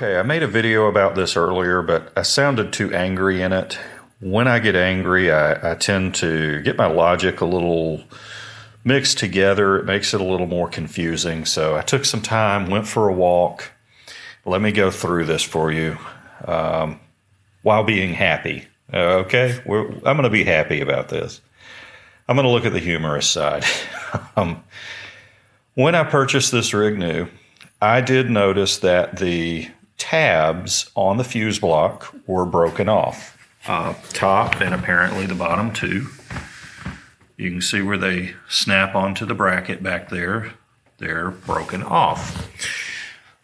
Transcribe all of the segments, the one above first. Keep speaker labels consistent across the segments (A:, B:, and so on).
A: Okay, I made a video about this earlier, but I sounded too angry in it. When I get angry, I tend to get my logic a little mixed together. It makes it a little more confusing. So I took some time, went for a walk. Let me go through this for you while being happy. Okay? I'm going to be happy about this. I'm going to look at the humorous side. When I purchased this rig new, I did notice that the tabs on the fuse block were broken off. Top and apparently the bottom too. You can see where they snap onto the bracket back there. They're broken off.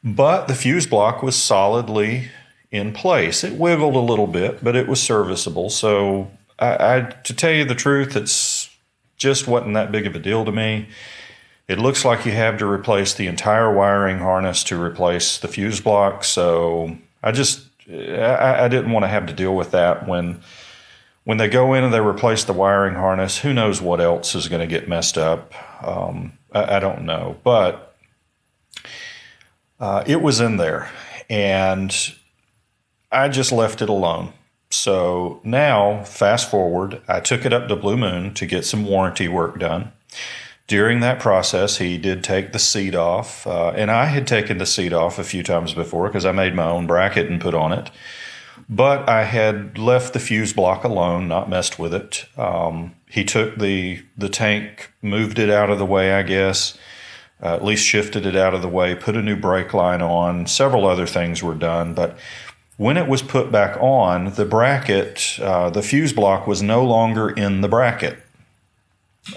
A: But the fuse block was solidly in place. It wiggled a little bit, but it was serviceable. So to tell you the truth, it's just wasn't that big of a deal to me. It looks like you have to replace the entire wiring harness to replace the fuse block. So I didn't want to have to deal with that. When they go in and they replace the wiring harness, who knows what else is going to get messed up. I don't know. But it was in there. And I just left it alone. So now, fast forward, I took it up to Blue Moon to get some warranty work done. During that process, he did take the seat off, and I had taken the seat off a few times before because I made my own bracket and put on it. But I had left the fuse block alone, not messed with it. He took the tank, moved it out of the way, I guess, at least shifted it out of the way, put a new brake line on. Several other things were done, but when it was put back on, the bracket, the fuse block was no longer in the bracket.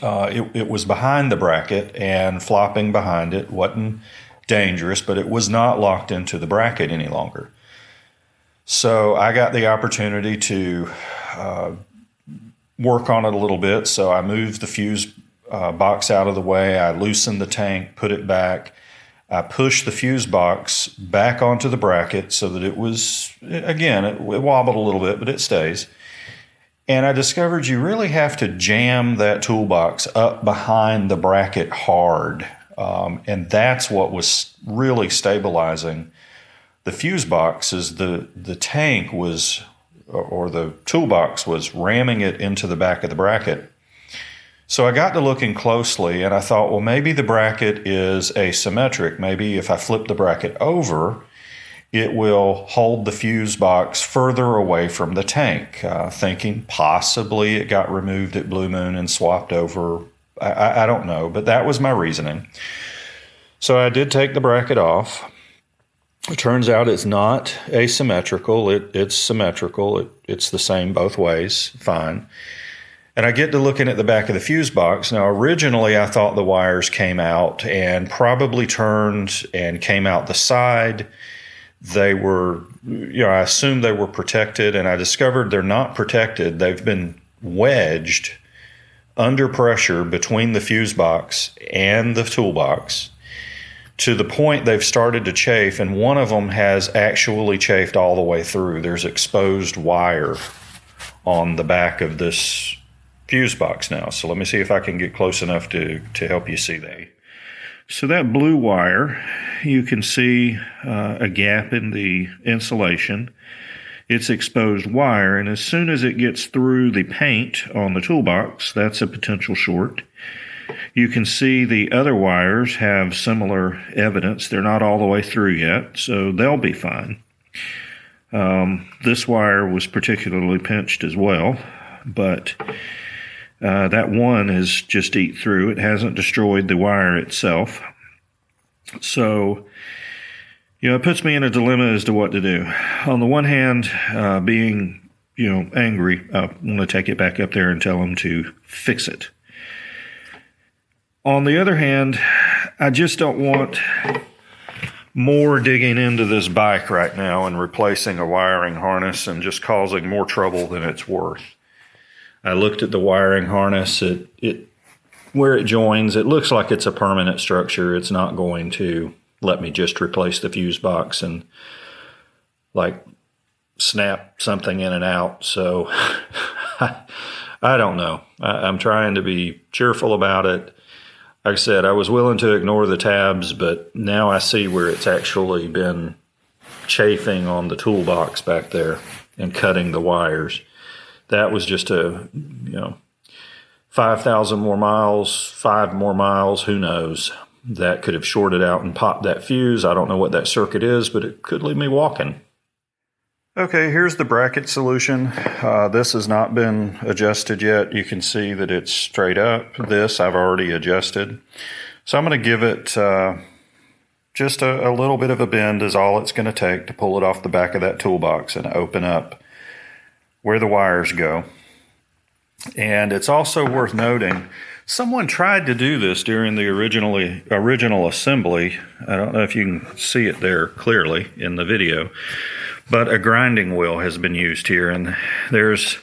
A: It was behind the bracket and flopping behind it. Wasn't dangerous, but it was not locked into the bracket any longer. So I got the opportunity to work on it a little bit. So I moved the fuse box out of the way. I loosened the tank, put it back. I pushed the fuse box back onto the bracket so that it was, again, it wobbled a little bit, but it stays. And I discovered you really have to jam that toolbox up behind the bracket hard. And that's what was really stabilizing the fuse box, is the tank was, or the toolbox was ramming it into the back of the bracket. So I got to looking closely and I thought, well, maybe the bracket is asymmetric. Maybe if I flip the bracket over, it will hold the fuse box further away from the tank, thinking possibly it got removed at Blue Moon and swapped over. I don't know, but that was my reasoning. So I did take the bracket off. It turns out it's not asymmetrical. It's symmetrical. It's the same both ways. Fine. And I get to looking at the back of the fuse box. Now, originally, I thought the wires came out and probably turned and came out the side. They were, I assumed they were protected, and I discovered they're not protected. They've been wedged under pressure between the fuse box and the toolbox to the point they've started to chafe, and one of them has actually chafed all the way through. There's exposed wire on the back of this fuse box now. So let me see if I can get close enough to help you see that. So that blue wire, you can see a gap in the insulation. It's exposed wire, and as soon as it gets through the paint on the toolbox, that's a potential short. You can see the other wires have similar evidence. They're not all the way through yet, so they'll be fine. This wire was particularly pinched as well, but that one is just eat through. It hasn't destroyed the wire itself. So, it puts me in a dilemma as to what to do. On the one hand, being, angry, I want to take it back up there and tell them to fix it. On the other hand, I just don't want more digging into this bike right now and replacing a wiring harness and just causing more trouble than it's worth. I looked at the wiring harness. Where it joins, it looks like it's a permanent structure. It's not going to let me just replace the fuse box and snap something in and out. So I don't know. I'm trying to be cheerful about it. Like I said, I was willing to ignore the tabs, but now I see where it's actually been chafing on the toolbox back there and cutting the wires. That was just 5,000 more miles, 5 more miles, who knows. That could have shorted out and popped that fuse. I don't know what that circuit is, but it could leave me walking. Okay, here's the bracket solution. This has not been adjusted yet. You can see that it's straight up. This I've already adjusted. So I'm going to give it just a little bit of a bend is all it's going to take to pull it off the back of that toolbox and open up where the wires go. And it's also worth noting, someone tried to do this during the original assembly. I don't know if you can see it there clearly in the video, but a grinding wheel has been used here, and there's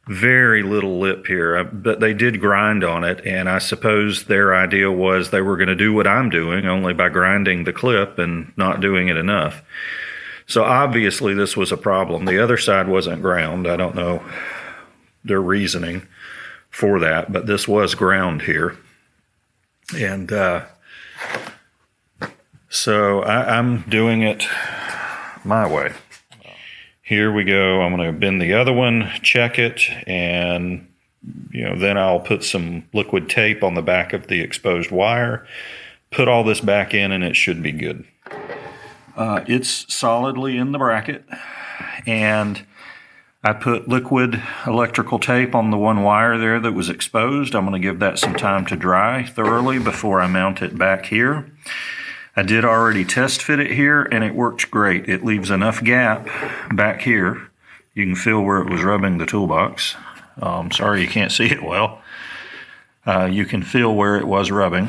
A: very little lip here. But they did grind on it, and I suppose their idea was they were going to do what I'm doing, only by grinding the clip and not doing it enough. So obviously this was a problem. The other side wasn't ground. I don't know their reasoning for that, but this was ground here. And so I'm doing it my way. Here we go. I'm going to bend the other one, check it, and then I'll put some liquid tape on the back of the exposed wire, put all this back in, and it should be good. It's solidly in the bracket, and I put liquid electrical tape on the one wire there that was exposed. I'm going to give that some time to dry thoroughly before I mount it back here. I did already test fit it here, and it worked great. It leaves enough gap back here. You can feel where it was rubbing the toolbox. Sorry you can't see it well. You can feel where it was rubbing.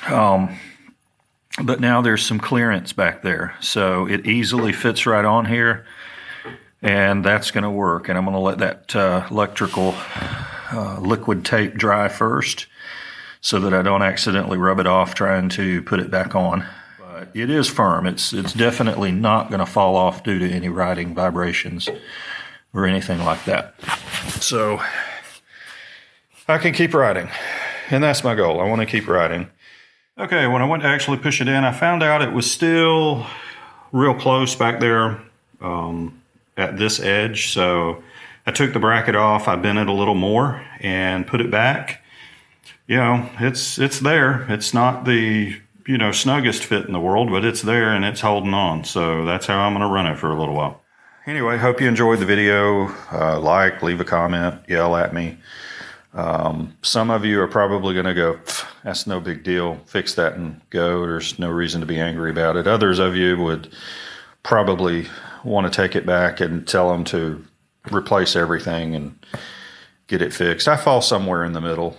A: But now there's some clearance back there, so it easily fits right on here. And that's going to work. And I'm going to let that electrical liquid tape dry first so that I don't accidentally rub it off trying to put it back on. But it is firm. It's definitely not going to fall off due to any riding vibrations or anything like that. So I can keep riding. And that's my goal. I want to keep riding. Okay, when I went to actually push it in, I found out it was still real close back there. At this edge, so I took the bracket off, I bent it a little more and put it back. It's there. It's not the snuggest fit in the world, but it's there and it's holding on. So that's how I'm going to run it for a little while. Anyway, hope you enjoyed the video. Leave a comment, yell at me. Some of you are probably going to go, that's no big deal, fix that and go. There's no reason to be angry about it. Others of you would probably want to take it back and tell them to replace everything and get it fixed. I fall somewhere in the middle.